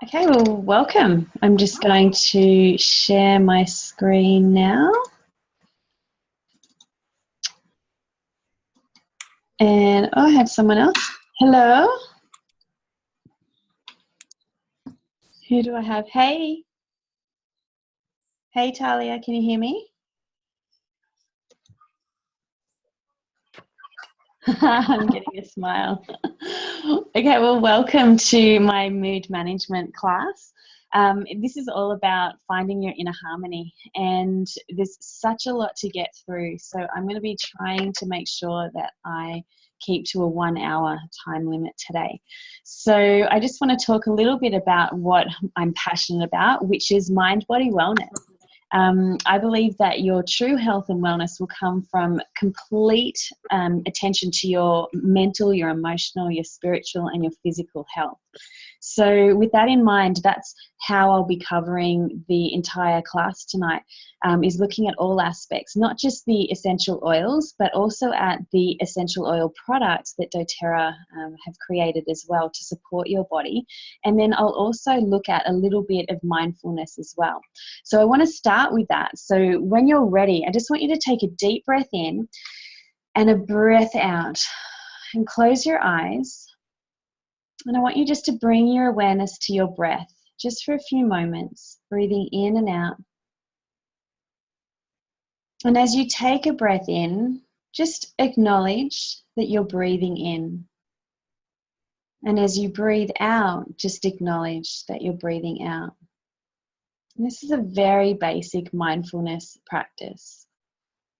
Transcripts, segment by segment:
Okay, well, welcome. I'm just going to share my screen now. And I have someone else. Hello. Who do I have? Hey. Hey, Talia, can you hear me? I'm getting a smile. Okay, well, welcome to my mood management class. This is all about finding your inner harmony, and there's such a lot to get through. So I'm going to be trying to make sure that I keep to a 1 hour time limit today. So I just want to talk a little bit about what I'm passionate about, which is mind-body wellness. I believe that your true health and wellness will come from complete attention to your mental, your emotional, your spiritual, and your physical health. So with that in mind, that's how I'll be covering the entire class tonight, is looking at all aspects, not just the essential oils, but also at the essential oil products that doTERRA have created as well to support your body. And then I'll also look at a little bit of mindfulness as well. So I want to start with that. So when you're ready, I just want you to take a deep breath in and a breath out and close your eyes. And I want you just to bring your awareness to your breath, just for a few moments, breathing in and out. And as you take a breath in, just acknowledge that you're breathing in. And as you breathe out, just acknowledge that you're breathing out. And this is a very basic mindfulness practice.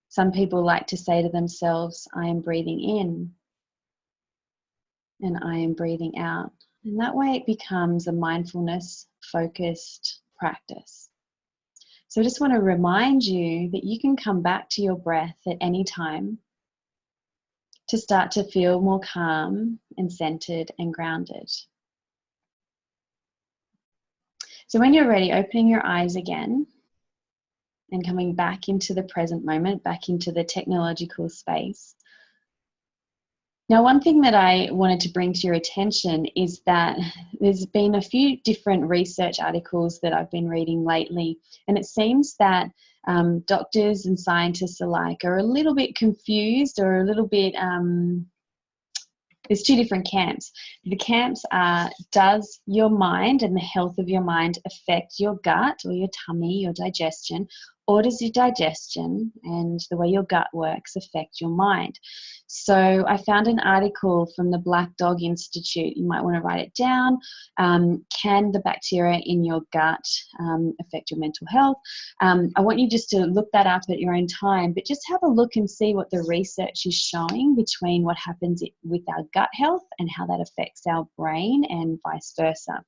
Some people like to say to themselves, I am breathing in and I am breathing out. And that way it becomes a mindfulness focused practice. So I just want to remind you that you can come back to your breath at any time to start to feel more calm and centered and grounded. So when you're ready, opening your eyes again and coming back into the present moment, back into the technological space. Now, one thing that I wanted to bring to your attention is that there's been a few different research articles that I've been reading lately, and it seems that doctors and scientists alike are a little bit confused or a little bit, there's two different camps. The camps are, does your mind and the health of your mind affect your gut or your tummy, your digestion, or does your digestion and the way your gut works affect your mind? So I found an article from the Black Dog Institute. You might want to write it down. Can the bacteria in your gut affect your mental health? I want you just to look that up at your own time, but just have a look and see what the research is showing between what happens with our gut health and how that affects our brain and vice versa.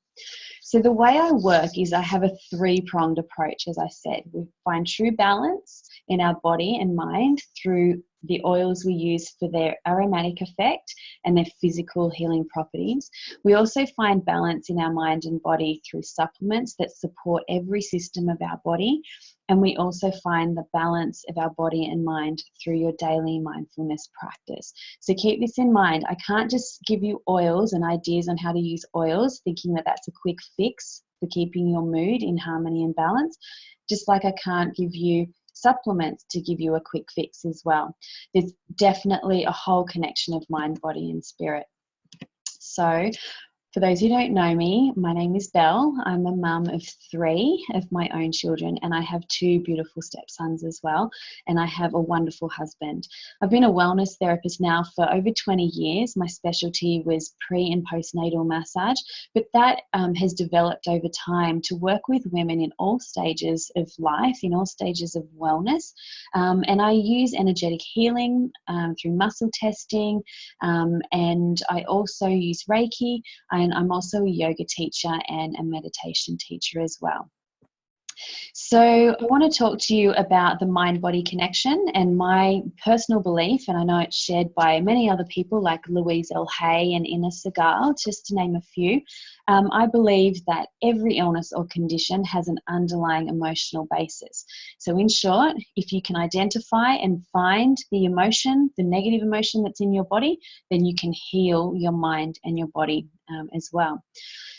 So the way I work is I have a three-pronged approach, as I said. We find true balance in our body and mind through the oils we use for their aromatic effect and their physical healing properties. We also find balance in our mind and body through supplements that support every system of our body. And we also find the balance of our body and mind through your daily mindfulness practice. So keep this in mind. I can't just give you oils and ideas on how to use oils, thinking that that's a quick fix for keeping your mood in harmony and balance, just like I can't give you supplements to give you a quick fix as well. There's definitely a whole connection of mind, body, and spirit. So for those who don't know me, my name is Belle. I'm a mum of 3 of my own children, and I have 2 beautiful stepsons as well, and I have a wonderful husband. I've been a wellness therapist now for over 20 years. My specialty was pre- and postnatal massage, but that has developed over time to work with women in all stages of life, in all stages of wellness, and I use energetic healing through muscle testing, and I also use Reiki. And I'm also a yoga teacher and a meditation teacher as well. So I want to talk to you about the mind-body connection and my personal belief, and I know it's shared by many other people like Louise L. Hay and Ines Segal, just to name a few. I believe that every illness or condition has an underlying emotional basis. So in short, if you can identify and find the emotion, the negative emotion that's in your body, then you can heal your mind and your body as well.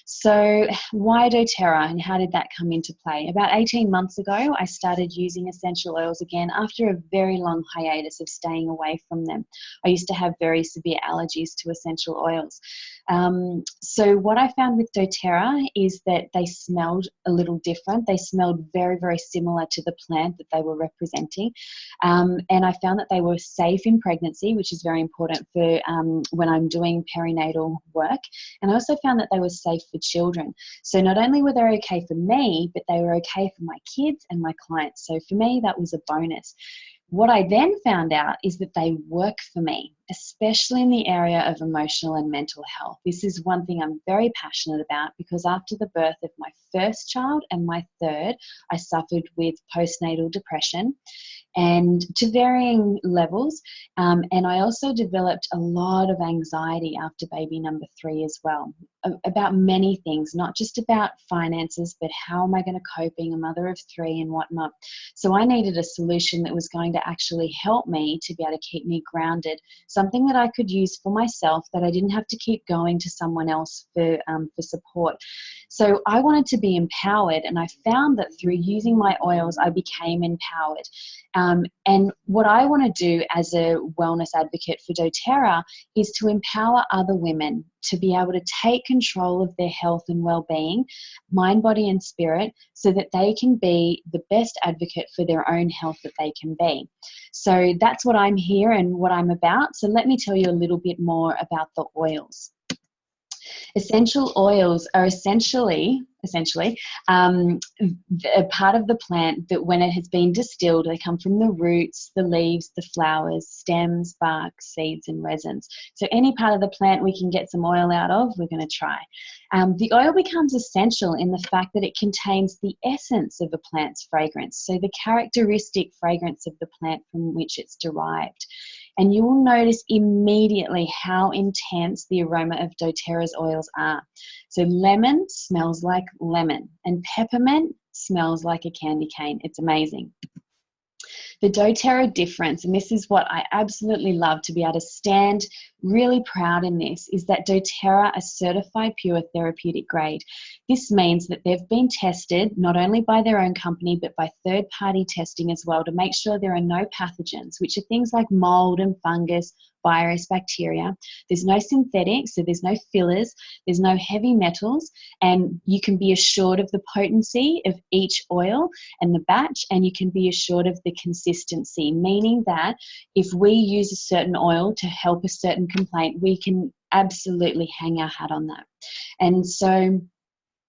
So why doTERRA and how did that come into play? About 18 months ago, I started using essential oils again after a very long hiatus of staying away from them. I used to have very severe allergies to essential oils. So what I found with doTERRA is that they smelled a little different. They smelled very, very similar to the plant that they were representing. And I found that they were safe in pregnancy, which is very important for when I'm doing perinatal work. And I also found that they were safe for children. So not only were they okay for me, but they were okay for my kids and my clients. So for me, that was a bonus. What I then found out is that they work for me, especially in the area of emotional and mental health. This is one thing I'm very passionate about because after the birth of my first child and my third, I suffered with postnatal depression and to varying levels. And I also developed a lot of anxiety after baby number 3 as well, about many things, not just about finances, but how am I going to cope being a mother of 3 and whatnot. So I needed a solution that was going to actually help me to be able to keep me grounded, something that I could use for myself, that I didn't have to keep going to someone else for support. So I wanted to be empowered, and I found that through using my oils, I became empowered. And what I want to do as a wellness advocate for doTERRA is to empower other women to be able to take control of their health and well-being, mind, body, and spirit, so that they can be the best advocate for their own health that they can be. So that's what I'm here and what I'm about. So let me tell you a little bit more about the oils. Essential oils are essentially a part of the plant that when it has been distilled, they come from the roots, the leaves, the flowers, stems, bark, seeds, and resins. So any part of the plant we can get some oil out of, we're going to try. The oil becomes essential in the fact that it contains the essence of a plant's fragrance, so the characteristic fragrance of the plant from which it's derived. And you will notice immediately how intense the aroma of doTERRA's oils are. So lemon smells like lemon, and peppermint smells like a candy cane. It's amazing. The doTERRA difference, and this is what I absolutely love to be able to stand really proud in this, is that doTERRA are certified pure therapeutic grade. This means that they've been tested not only by their own company but by third-party testing as well to make sure there are no pathogens, which are things like mold and fungus, virus, bacteria. There's no synthetics, so there's no fillers, there's no heavy metals, and you can be assured of the potency of each oil and the batch, and you can be assured of the consistency, meaning that if we use a certain oil to help a certain complaint, we can absolutely hang our hat on that. And so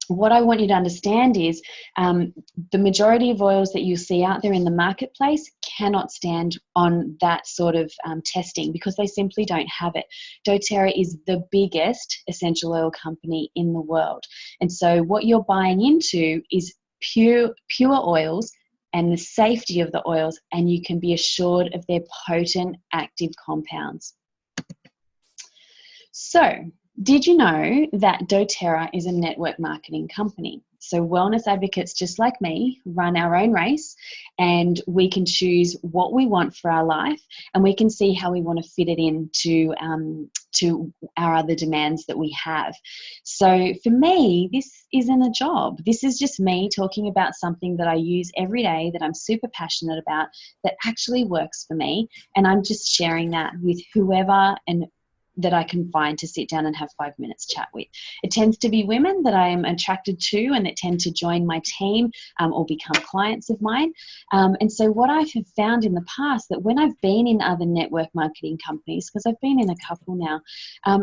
what I want you to understand is the majority of oils that you see out there in the marketplace cannot stand on that sort of testing because they simply don't have it. doTERRA is the biggest essential oil company in the world. And so what you're buying into is pure oils and the safety of the oils, and you can be assured of their potent active compounds. So, did you know that doTERRA is a network marketing company? So wellness advocates just like me run our own race, and we can choose what we want for our life, and we can see how we want to fit it into to our other demands that we have. So for me, this isn't a job. This is just me talking about something that I use every day, that I'm super passionate about, that actually works for me, and I'm just sharing that with whoever and that I can find to sit down and have 5 minutes chat with. It tends to be women that I am attracted to and that tend to join my team or become clients of mine. And so what I've found in the past, that when I've been in other network marketing companies, because I've been in a couple now,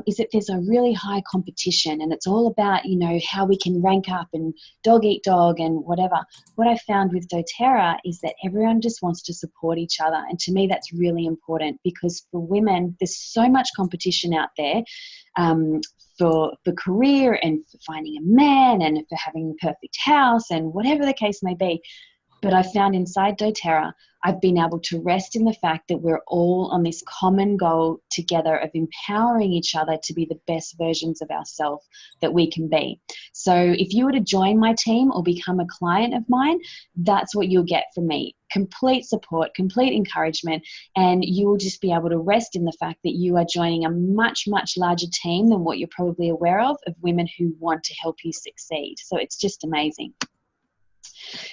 is that there's a really high competition, and it's all about, you know, how we can rank up and dog eat dog and whatever. What I found with doTERRA is that everyone just wants to support each other. And to me, that's really important, because for women, there's so much competition out there for career and for finding a man and for having the perfect house and whatever the case may be. But I found inside doTERRA, I've been able to rest in the fact that we're all on this common goal together of empowering each other to be the best versions of ourselves that we can be. So if you were to join my team or become a client of mine, that's what you'll get from me. Complete support, complete encouragement, and you will just be able to rest in the fact that you are joining a much, much larger team than what you're probably aware of women who want to help you succeed. So it's just amazing.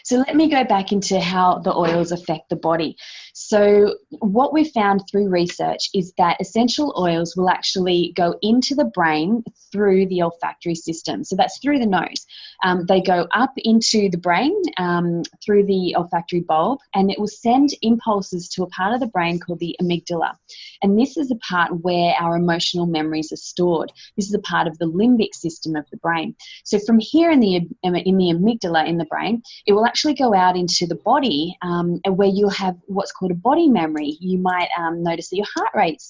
So let me go back into how the oils affect the body. So what we've found through research is that essential oils will actually go into the brain through the olfactory system. So that's through the nose. They go up into the brain through the olfactory bulb, and it will send impulses to a part of the brain called the amygdala. And this is the part where our emotional memories are stored. This is a part of the limbic system of the brain. So from here in the amygdala in the brain, it will actually go out into the body where you'll have what's called a body memory. You might notice that your heart rate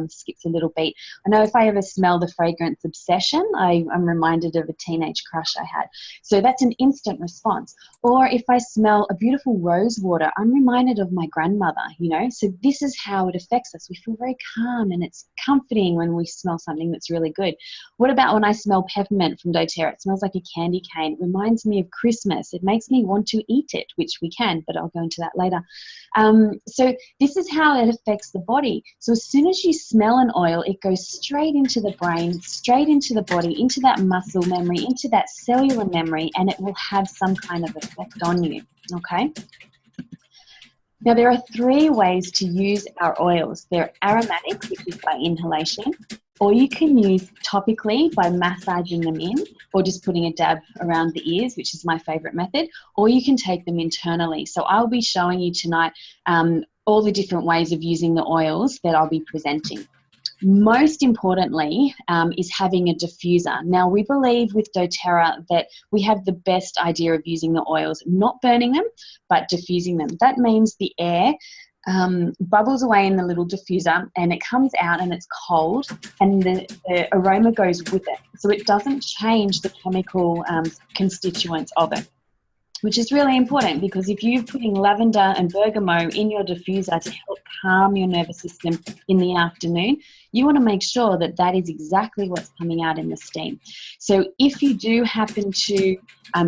skips a little beat. I know if I ever smell the fragrance Obsession, I'm reminded of a teenage crush I had. So that's an instant response. Or if I smell a beautiful rose water, I'm reminded of my grandmother, you know. So this is how it affects us. We feel very calm, and it's comforting when we smell something that's really good. What about when I smell peppermint from doTERRA? It smells like a candy cane. It reminds me of Christmas. It makes me want to eat it, which we can, but I'll go into that later. So this is how it affects the body. So as soon as you smell an oil, it goes straight into the brain, straight into the body, into that muscle memory, into that cellular memory, and it will have some kind of effect on you, okay? Now, there are 3 ways to use our oils. They're aromatic, which is by inhalation, or you can use topically by massaging them in, or just putting a dab around the ears, which is my favorite method, or you can take them internally. So I'll be showing you tonight all the different ways of using the oils that I'll be presenting. Most importantly is having a diffuser. Now, we believe with doTERRA that we have the best idea of using the oils, not burning them, but diffusing them. That means the air bubbles away in the little diffuser, and it comes out and it's cold, and the aroma goes with it. So it doesn't change the chemical constituents of it, which is really important, because if you're putting lavender and bergamot in your diffuser to help calm your nervous system in the afternoon, you want to make sure that that is exactly what's coming out in the steam. So if you do happen to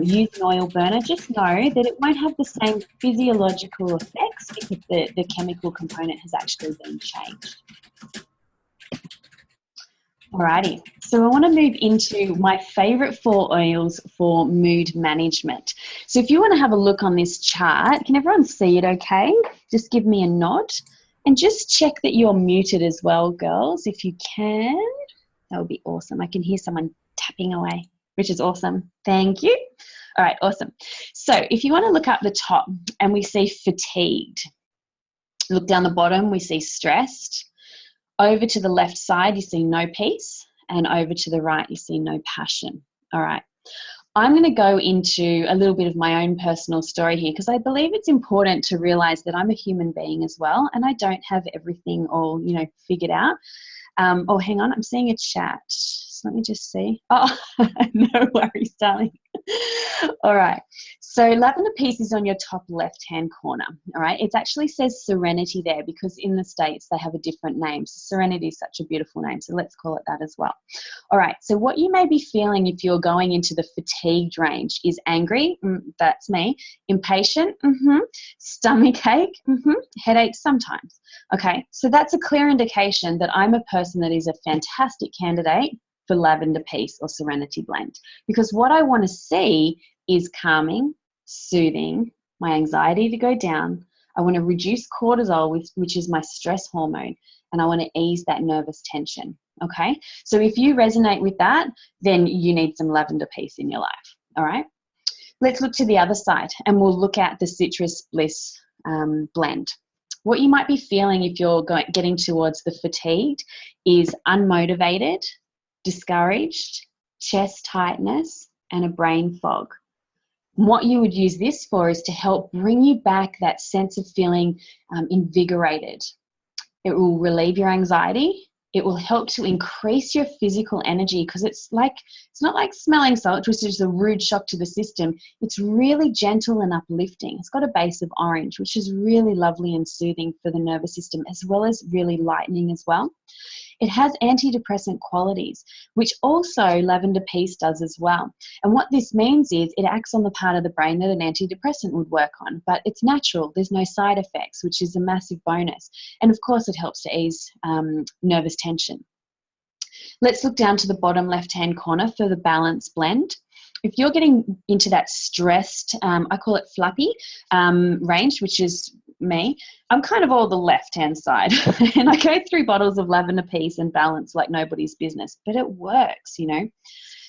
use an oil burner, just know that it won't have the same physiological effects, because the chemical component has actually been changed. Alrighty, so I want to move into my favorite 4 oils for mood management. So if you want to have a look on this chart, can everyone see it okay? Just give me a nod, and just check that you're muted as well, girls, if you can. That would be awesome. I can hear someone tapping away, which is awesome. Thank you. All right, awesome. So if you want to look up the top, and we see fatigued. Look down the bottom, we see stressed. Over to the left side, you see no peace, and over to the right, you see no passion. All right. I'm going to go into a little bit of my own personal story here, because I believe it's important to realize that I'm a human being as well, and I don't have everything all, you know, figured out. Oh, hang on, I'm seeing a chat. So let me just see. Oh, no worries, darling. All right. So lavender peace is on your top left-hand corner. All right. It actually says serenity there, because in the States they have a different name. So serenity is such a beautiful name. So let's call it that as well. All right. So what you may be feeling if you're going into the fatigued range is angry. That's me. Impatient. Stomach ache. Headache sometimes. Okay. So that's a clear indication that I'm a person that is a fantastic candidate for lavender peace or serenity blend, because what I want to see is calming, soothing, my anxiety to go down. I want to reduce cortisol, which is my stress hormone, and I want to ease that nervous tension. Okay, so if you resonate with that, then you need some lavender peace in your life. All right, let's look to the other side, and we'll look at the citrus bliss blend. What you might be feeling if you're getting towards the fatigued is unmotivated, discouraged, chest tightness, and a brain fog. What you would use this for is to help bring you back that sense of feeling invigorated. It will relieve your anxiety. It will help to increase your physical energy, because it's not like smelling salt, which is a rude shock to the system. It's really gentle and uplifting. It's got a base of orange, which is really lovely and soothing for the nervous system, as well as really lightening as well. It has antidepressant qualities, which also lavender peace does as well. And what this means is it acts on the part of the brain that an antidepressant would work on, but it's natural. There's no side effects, which is a massive bonus. And of course, it helps to ease nervous tension. Let's look down to the bottom left-hand corner for the balance blend. If you're getting into that stressed, I call it flappy range, which is me, I'm kind of all the left-hand side. And I go through bottles of lavender peace and balance like nobody's business, but it works, you know.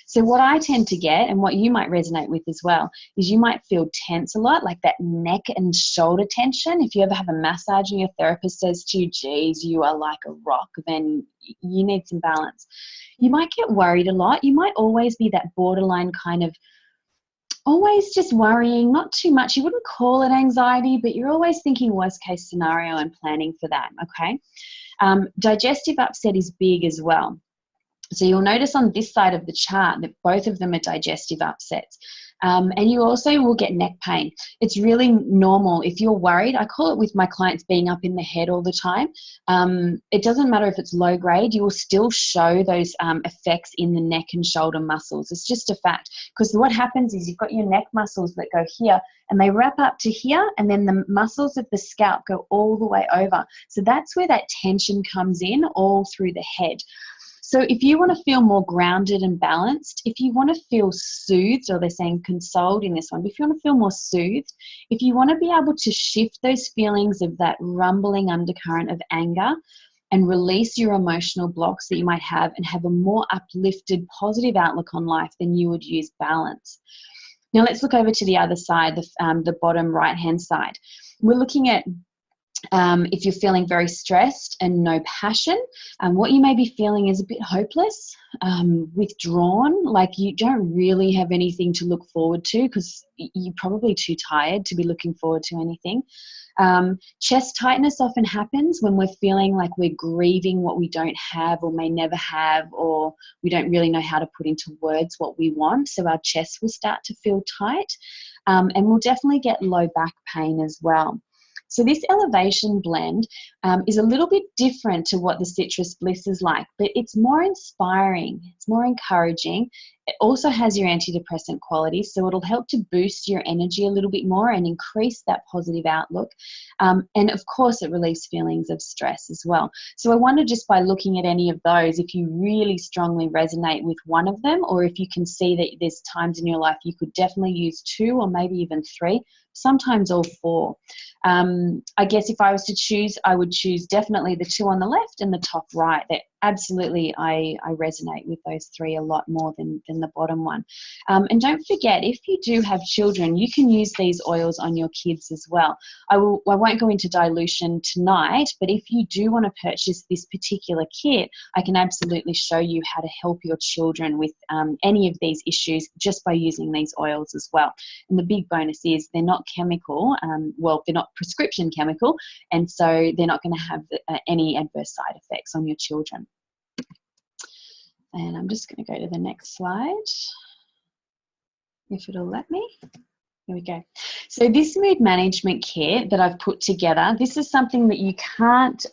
So what I tend to get, and what you might resonate with as well, is you might feel tense a lot, like that neck and shoulder tension. If you ever have a massage and your therapist says to you, geez, you are like a rock, then you need some balance. You might get worried a lot. You might always be that borderline kind of always just worrying, not too much. You wouldn't call it anxiety, but you're always thinking worst case scenario and planning for that, okay? Digestive upset is big as well. So you'll notice on this side of the chart that both of them are digestive upsets. And you also will get neck pain. It's really normal if you're worried. I call it with my clients being up in the head all the time. It doesn't matter if it's low grade, you will still show those effects in the neck and shoulder muscles. It's just a fact, because what happens is you've got your neck muscles that go here and they wrap up to here, and then the muscles of the scalp go all the way over. So that's where that tension comes in, all through the head. So if you want to feel more grounded and balanced, if you want to feel soothed, or they're saying consoled in this one, but if you want to feel more soothed, if you want to be able to shift those feelings of that rumbling undercurrent of anger and release your emotional blocks that you might have and have a more uplifted, positive outlook on life, then you would use balance. Now let's look over to the other side, the bottom right-hand side. We're looking at if you're feeling very stressed and no passion, what you may be feeling is a bit hopeless, withdrawn, like you don't really have anything to look forward to because you're probably too tired to be looking forward to anything. Chest tightness often happens when we're feeling like we're grieving what we don't have or may never have, or we don't really know how to put into words what we want. So our chest will start to feel tight, and we'll definitely get low back pain as well. So this elevation blend is a little bit different to what the citrus bliss is like, but it's more inspiring, it's more encouraging. It also has your antidepressant qualities, so it'll help to boost your energy a little bit more and increase that positive outlook. And of course, it relieves feelings of stress as well. So I wonder, just by looking at any of those, if you really strongly resonate with one of them, or if you can see that there's times in your life you could definitely use 2 or maybe even 3, sometimes all 4. I guess if I was to choose, I would choose definitely the 2 on the left and the top right. That absolutely, I resonate with those 3 a lot more than the bottom one. And don't forget, if you do have children, you can use these oils on your kids as well. I won't go into dilution tonight, but if you do want to purchase this particular kit, I can absolutely show you how to help your children with any of these issues just by using these oils as well. And the big bonus is they're not chemical, well, they're not prescription chemical, and so they're not going to have any adverse side effects on your children. And I'm just going to go to the next slide, if it'll let me. Here we go. So this mood management kit that I've put together, this is something that you can't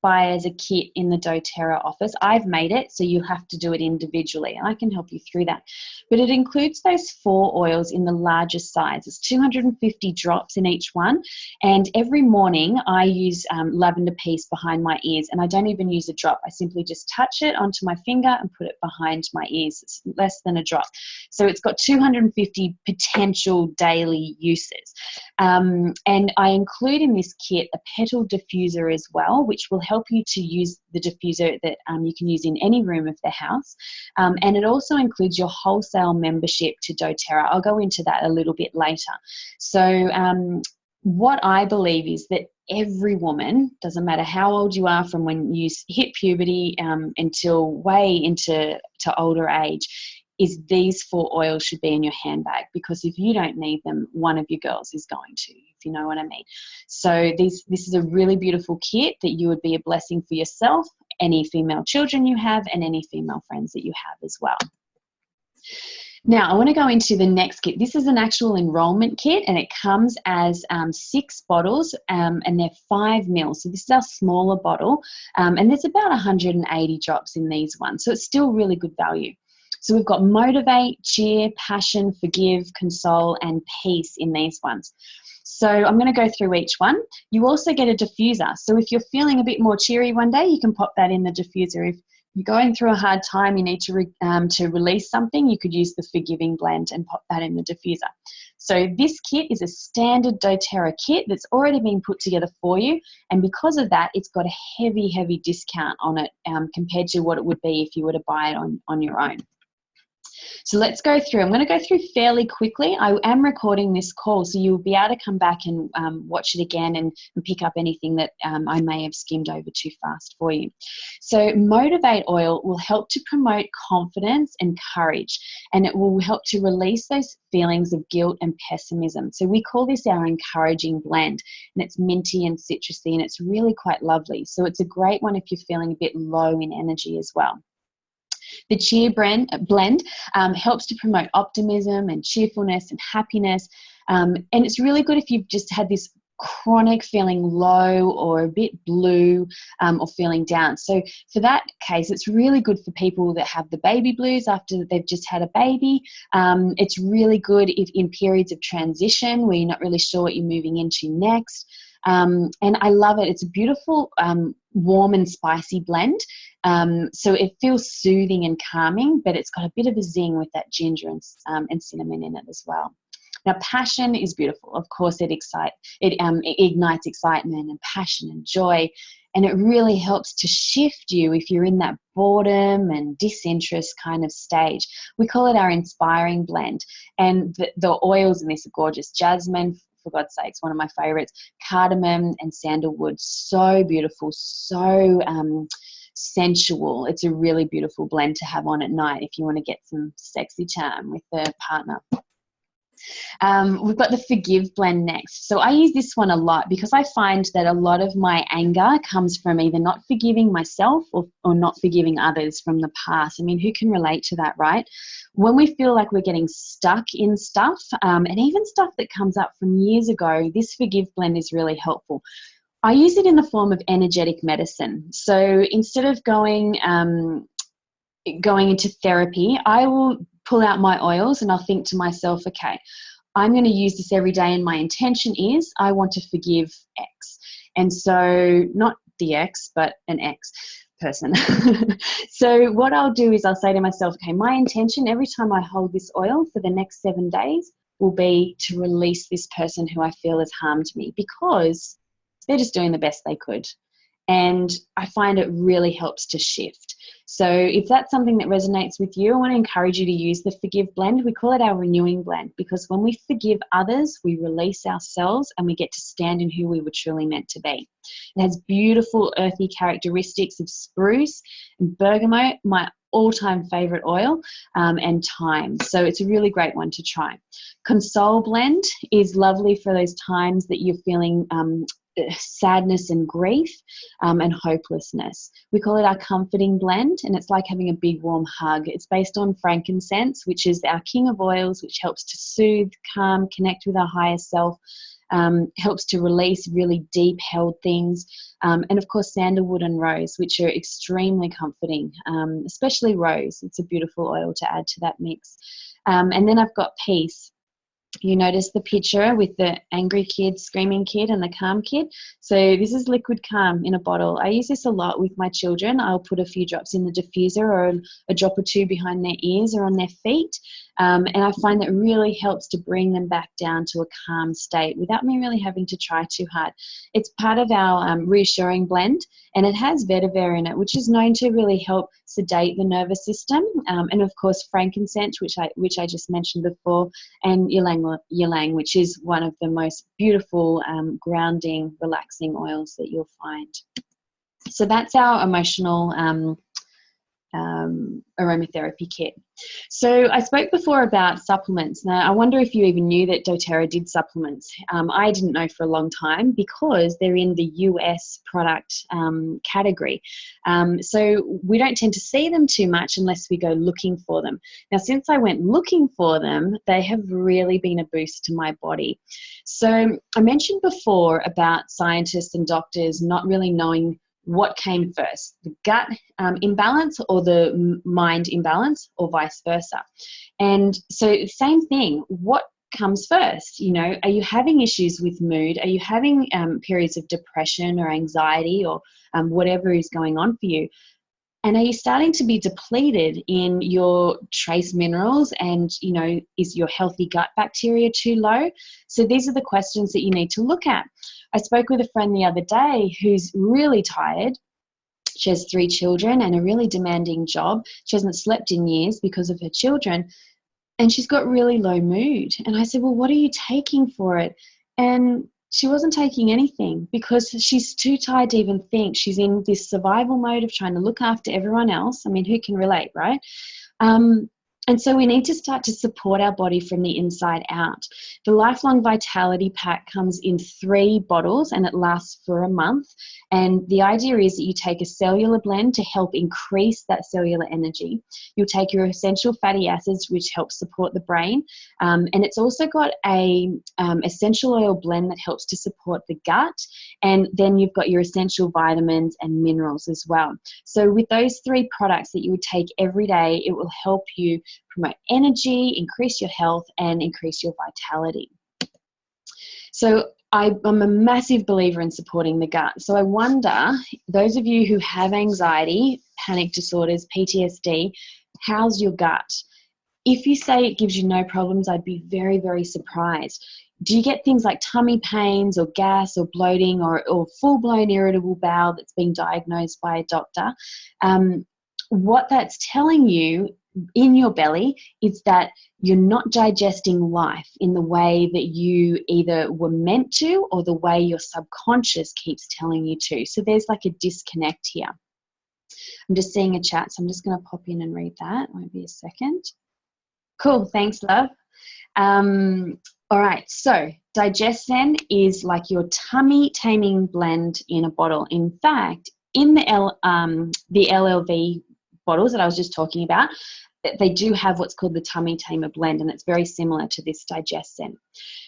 buy as a kit in the doTERRA office. I've made it, so you have to do it individually, and I can help you through that. But it includes those 4 oils in the largest size. It's 250 drops in each one, and every morning I use lavender peace behind my ears, and I don't even use a drop. I simply just touch it onto my finger and put it behind my ears. It's less than a drop. So it's got 250 potential daily uses. And I include in this kit a petal diffuser as well, which will help you to use the diffuser that you can use in any room of the house. And it also includes your wholesale membership to doTERRA. I'll go into that a little bit later. So what I believe is that every woman, doesn't matter how old you are, from when you hit puberty until way into older age, is these 4 oils should be in your handbag, because if you don't need them, one of your girls is going to, if you know what I mean. So this is a really beautiful kit that you would be a blessing for yourself any female children you have and any female friends that you have as well. Now, I want to go into the next kit. This is an actual enrollment kit, and it comes as 6 bottles, and they're 5 ml. So this is our smaller bottle, and there's about 180 drops in these ones. So it's still really good value. So we've got motivate, cheer, passion, forgive, console, and peace in these ones. So I'm going to go through each one. You also get a diffuser. So if you're feeling a bit more cheery one day, you can pop that in the diffuser. If you're going through a hard time, you need to release something, you could use the forgiving blend and pop that in the diffuser. So this kit is a standard doTERRA kit that's already been put together for you, and because of that, it's got a heavy, heavy discount on it compared to what it would be if you were to buy it on your own. So let's go through. I'm going to go through fairly quickly. I am recording this call, so you'll be able to come back and watch it again and pick up anything that I may have skimmed over too fast for you. So Motivate Oil will help to promote confidence and courage, and it will help to release those feelings of guilt and pessimism. So we call this our encouraging blend, and it's minty and citrusy, and it's really quite lovely. So it's a great one if you're feeling a bit low in energy as well. The Cheer blend helps to promote optimism and cheerfulness and happiness, and it's really good if you've just had this chronic feeling low or a bit blue or feeling down. So for that case, it's really good for people that have the baby blues after they've just had a baby. It's really good if in periods of transition where you're not really sure what you're moving into next. And I love it. It's a beautiful warm and spicy blend. So it feels soothing and calming, but it's got a bit of a zing with that ginger and cinnamon in it as well. Now, passion is beautiful. Of course, it ignites excitement and passion and joy, and it really helps to shift you if you're in that boredom and disinterest kind of stage. We call it our inspiring blend, and the oils in this are gorgeous. Jasmine, for God's sakes, one of my favorites. Cardamom and sandalwood, so beautiful, so sensual. It's a really beautiful blend to have on at night if you want to get some sexy time with the partner. We've got the Forgive blend next. So I use this one a lot because I find that a lot of my anger comes from either not forgiving myself or not forgiving others from the past. I mean, who can relate to that, right? When we feel like we're getting stuck in stuff, and even stuff that comes up from years ago, this Forgive blend is really helpful. I use it in the form of energetic medicine. So instead of going into therapy, I will pull out my oils and I'll think to myself, okay, I'm going to use this every day, and my intention is I want to forgive X. And so not the X, but an X person. So what I'll do is I'll say to myself, okay, my intention every time I hold this oil for the next 7 days will be to release this person who I feel has harmed me, because they're just doing the best they could. And I find it really helps to shift. So if that's something that resonates with you, I want to encourage you to use the Forgive blend. We call it our renewing blend, because when we forgive others, we release ourselves and we get to stand in who we were truly meant to be. It has beautiful earthy characteristics of spruce and bergamot, my all-time favorite oil, and thyme. So it's a really great one to try. Console blend is lovely for those times that you're feeling sadness and grief and hopelessness. We call it our comforting blend, and it's like having a big warm hug. It's based on frankincense, which is our king of oils, which helps to soothe, calm, connect with our higher self, helps to release really deep held things, and of course sandalwood and rose, which are extremely comforting, especially rose. It's a beautiful oil to add to that mix. And then I've got peace. You notice the picture with the angry kid, screaming kid, and the calm kid. So this is liquid calm in a bottle. I use this a lot with my children. I'll put a few drops in the diffuser, or a drop or two behind their ears or on their feet. And I find that really helps to bring them back down to a calm state without me really having to try too hard. It's part of our reassuring blend, and it has vetiver in it, which is known to really help sedate the nervous system. And of course, frankincense, which I just mentioned before, and ylang, which is one of the most beautiful grounding, relaxing oils that you'll find. So that's our emotional aromatherapy kit. So I spoke before about supplements. Now, I wonder if you even knew that doTERRA did supplements. I didn't know for a long time because they're in the US product category. So we don't tend to see them too much unless we go looking for them. Now, since I went looking for them, they have really been a boost to my body. So I mentioned before about scientists and doctors not really knowing what came first, the gut imbalance or the mind imbalance, or vice versa. And so same thing, what comes first? You know, are you having issues with mood? Are you having periods of depression or anxiety or whatever is going on for you? And are you starting to be depleted in your trace minerals? And, you know, is your healthy gut bacteria too low? So these are the questions that you need to look at. I spoke with a friend the other day who's really tired. She has 3 children and a really demanding job. She hasn't slept in years because of her children. And she's got really low mood. And I said, well, what are you taking for it? And she wasn't taking anything because she's too tired to even think. She's in this survival mode of trying to look after everyone else. I mean, who can relate, right? And so we need to start to support our body from the inside out. The Lifelong Vitality Pack comes in 3 bottles and it lasts for a month. And the idea is that you take a cellular blend to help increase that cellular energy. You'll take your essential fatty acids, which helps support the brain. And it's also got a essential oil blend that helps to support the gut. And then you've got your essential vitamins and minerals as well. So with those 3 products that you would take every day, it will help you promote energy, increase your health, and increase your vitality. So I'm a massive believer in supporting the gut. So I wonder, those of you who have anxiety, panic disorders, PTSD, how's your gut? If you say it gives you no problems, I'd be very, very surprised. Do you get things like tummy pains or gas or bloating or full-blown irritable bowel that's been diagnosed by a doctor? What that's telling you in your belly is that you're not digesting life in the way that you either were meant to or the way your subconscious keeps telling you to. So there's like a disconnect here. I'm just seeing a chat, so I'm just going to pop in and read that. Won't be a second. Cool, thanks, love. All right, so Digestion is like your tummy taming blend in a bottle. In fact, in the LLV bottles that I was just talking about, they do have what's called the tummy tamer blend, and it's very similar to this Digestion.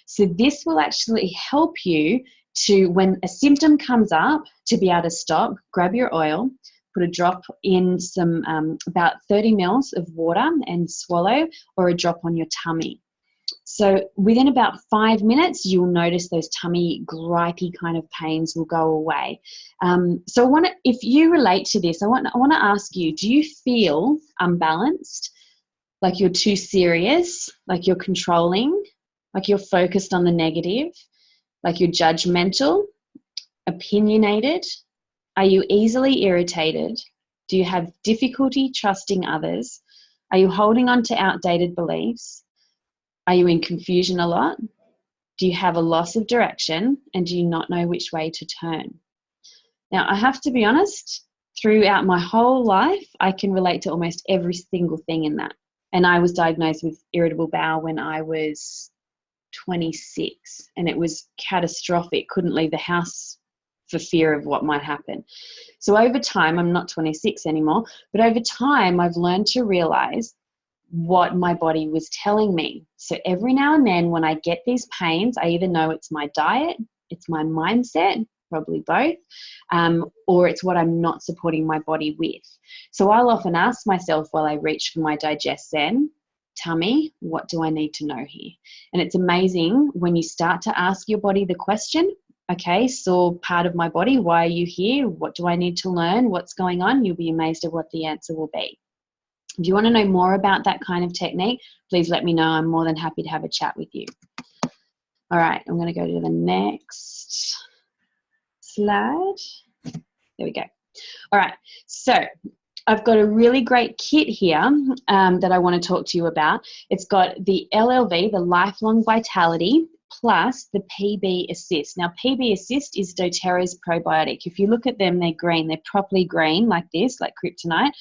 So this will actually help you to, when a symptom comes up, to be able to stop, grab your oil, put a drop in some about 30 mils of water and swallow, or a drop on your tummy. So within about 5 minutes, you'll notice those tummy gripey kind of pains will go away. So if you relate to this, I want to ask you, do you feel unbalanced? Like you're too serious? Like you're controlling? Like you're focused on the negative? Like you're judgmental? Opinionated? Are you easily irritated? Do you have difficulty trusting others? Are you holding on to outdated beliefs? Are you in confusion a lot? Do you have a loss of direction? And do you not know which way to turn? Now, I have to be honest, throughout my whole life, I can relate to almost every single thing in that. And I was diagnosed with irritable bowel when I was 26, and it was catastrophic. Couldn't leave the house for fear of what might happen. So over time, I'm not 26 anymore, but over time, I've learned to realize what my body was telling me. So every now and then when I get these pains, I either know it's my diet, it's my mindset, probably both, or it's what I'm not supporting my body with. So I'll often ask myself while I reach for my Digestion, tummy, what do I need to know here? And it's amazing when you start to ask your body the question, okay, so part of my body, why are you here? What do I need to learn? What's going on? You'll be amazed at what the answer will be. If you want to know more about that kind of technique, please let me know. I'm more than happy to have a chat with you. All right, I'm going to go to the next slide. There we go. All right, so I've got a really great kit here that I want to talk to you about. It's got the LLV, the Lifelong Vitality, plus the PB Assist. Now, PB Assist is doTERRA's probiotic. If you look at them, they're green. They're properly green like this, like kryptonite.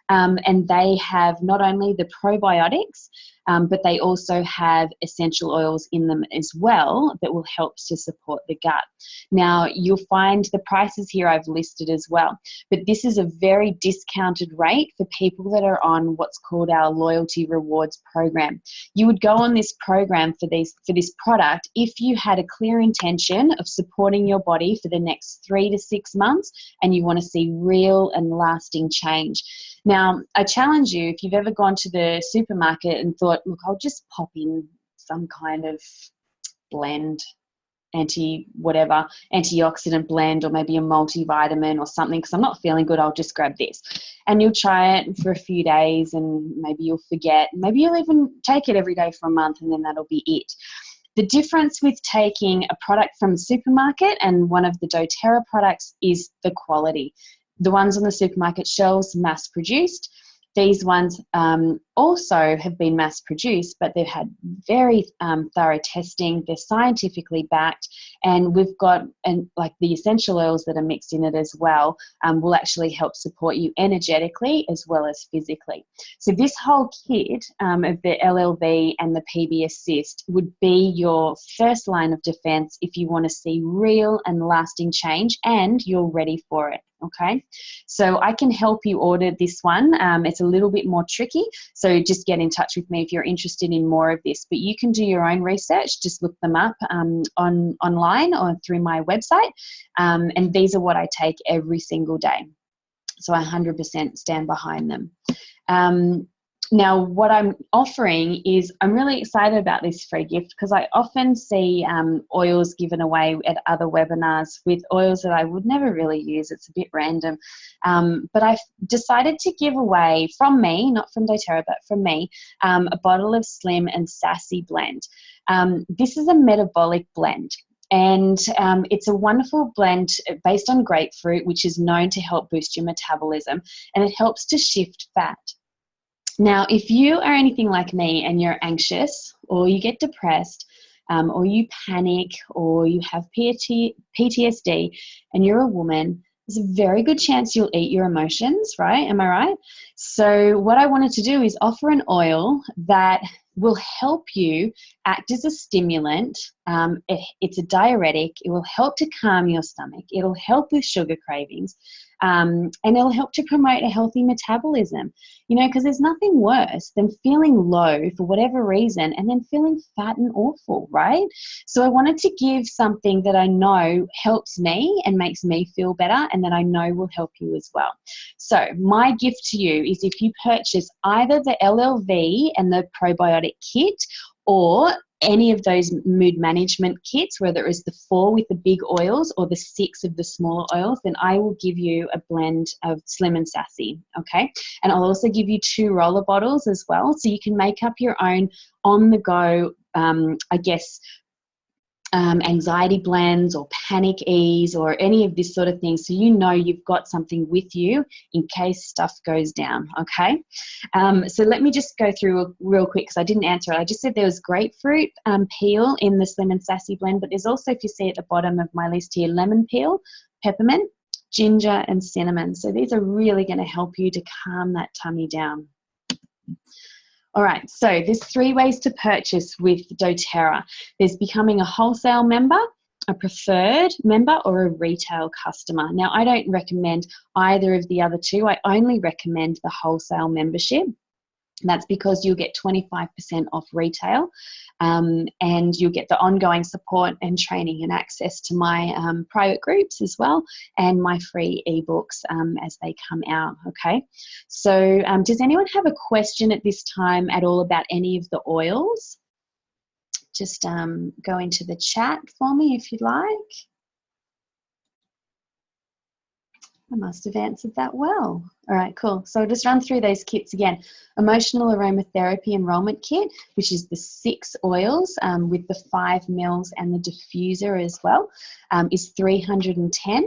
And they have not only the probiotics, but they also have essential oils in them as well that will help to support the gut. Now, you'll find the prices here I've listed as well, but this is a very discounted rate for people that are on what's called our loyalty rewards program. You would go on this program for this product if you had a clear intention of supporting your body for the next 3 to 6 months and you want to see real and lasting change. Now, I challenge you, if you've ever gone to the supermarket and thought, look, I'll just pop in some kind of blend, antioxidant blend, or maybe a multivitamin or something, because I'm not feeling good, I'll just grab this. And you'll try it for a few days and maybe you'll forget. Maybe you'll even take it every day for a month and then that'll be it. The difference with taking a product from the supermarket and one of the doTERRA products is the quality. The ones on the supermarket shelves, mass produced. These ones also have been mass produced, but they've had very thorough testing. They're scientifically backed, and we've got like the essential oils that are mixed in it as well will actually help support you energetically as well as physically. So this whole kit of the LLV and the PB Assist would be your first line of defense if you want to see real and lasting change and you're ready for it. Okay, so I can help you order this one. It's a little bit more tricky, so just get in touch with me if you're interested in more of this. But you can do your own research. Just look them up online or through my website. And these are what I take every single day. So I 100% stand behind them. Now, what I'm offering is, I'm really excited about this free gift because I often see oils given away at other webinars with oils that I would never really use. It's a bit random. But I've decided to give away from me, not from doTERRA, but from me, a bottle of Slim and Sassy blend. This is a metabolic blend. And it's a wonderful blend based on grapefruit, which is known to help boost your metabolism, and it helps to shift fat. Now, if you are anything like me and you're anxious or you get depressed or you panic or you have PTSD and you're a woman, there's a very good chance you'll eat your emotions, right? Am I right? So what I wanted to do is offer an oil that will help you act as a stimulant. It's a diuretic. It will help to calm your stomach. It'll help with sugar cravings. And it'll help to promote a healthy metabolism, you know, because there's nothing worse than feeling low for whatever reason and then feeling fat and awful, right? So I wanted to give something that I know helps me and makes me feel better and that I know will help you as well. So my gift to you is if you purchase either the LLV and the probiotic kit or any of those mood management kits, whether it's the 4 with the big oils or the 6 of the smaller oils, then I will give you a blend of Slim and Sassy, okay? And I'll also give you 2 roller bottles as well, so you can make up your own on-the-go, I guess, anxiety blends or panic ease or any of this sort of thing, so you know you've got something with you in case stuff goes down, okay? So let me just go through real quick because I didn't answer it. I just said there was grapefruit peel in the Slim and Sassy blend, but there's also, if you see at the bottom of my list here, lemon peel, peppermint, ginger and cinnamon. So these are really going to help you to calm that tummy down. All right, so there's 3 ways to purchase with doTERRA. There's becoming a wholesale member, a preferred member, or a retail customer. Now, I don't recommend either of the other 2. I only recommend the wholesale membership. That's because you'll get 25% off retail and you'll get the ongoing support and training and access to my private groups as well and my free ebooks as they come out, okay? So does anyone have a question at this time at all about any of the oils? Just go into the chat for me if you'd like. I must have answered that well. All right, cool. So I'll just run through those kits again. Emotional Aromatherapy Enrollment Kit, which is the 6 oils with the 5 mils and the diffuser as well, is $310.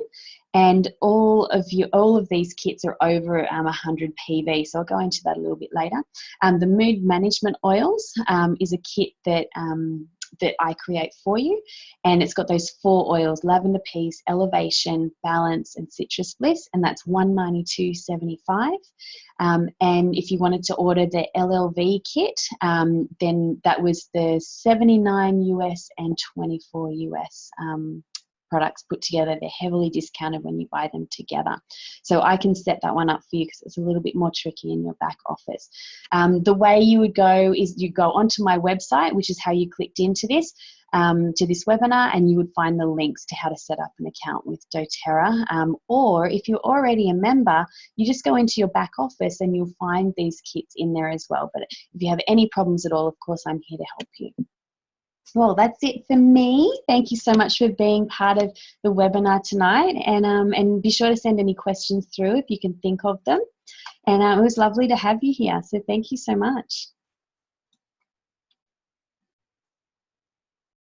And all of these kits are over 100 PV, so I'll go into that a little bit later. The Mood Management Oils is a kit that that I create for you. And it's got those 4 oils: lavender peace, elevation, balance, and citrus bliss. And that's $192.75. And if you wanted to order the LLV kit, then that was the $79 US and $24 US. Products put together. They're heavily discounted when you buy them together. So I can set that one up for you because it's a little bit more tricky in your back office. The way you would go is you go onto my website, which is how you clicked into this webinar, and you would find the links to how to set up an account with doTERRA. Or if you're already a member, you just go into your back office and you'll find these kits in there as well. But if you have any problems at all, of course, I'm here to help you. Well, that's it for me. Thank you so much for being part of the webinar tonight. And be sure to send any questions through if you can think of them. And it was lovely to have you here. So thank you so much.